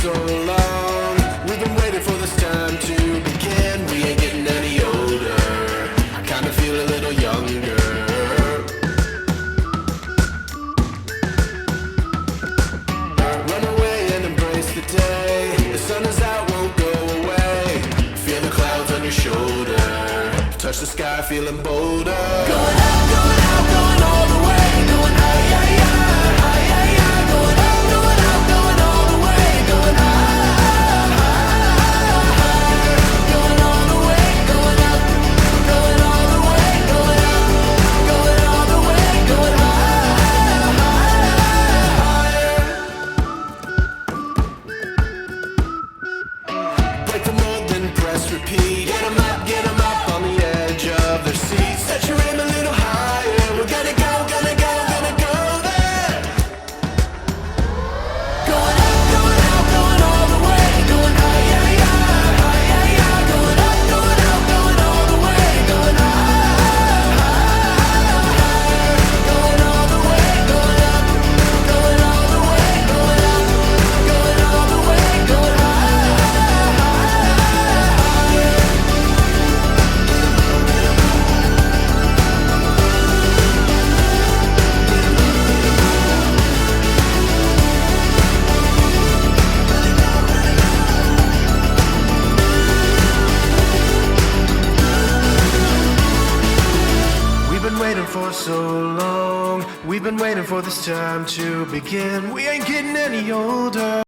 so long. We've been waiting for this time to begin. We ain't getting any older. I kinda feel a little younger. Run away and embrace the day. The sun is out, won't go away. Feel the clouds on your shoulder. Touch the sky, feeling bolder. Going out, going out, going all the way. Going high, yeah, yeah, high, yeah, yeah. Going out, going out, going all the way. Going high, going all the way. Going up, going all the way. Going up, going all the way. Going higher. Break the mold, then press repeat. Get 'em up on the edge of their seats. Set your aim a little higher. We're gonna go, gonna go, gonna go there. Going up, going out, going all the way. Going high, yeah, yeah, high, yeah, yeah. Going up, going out, going all the way. Going high, going all the way. Going up, going all the way. Going up, going all the way. Going high. We've been waiting for so long. We've been waiting for this time to begin. We ain't getting any older.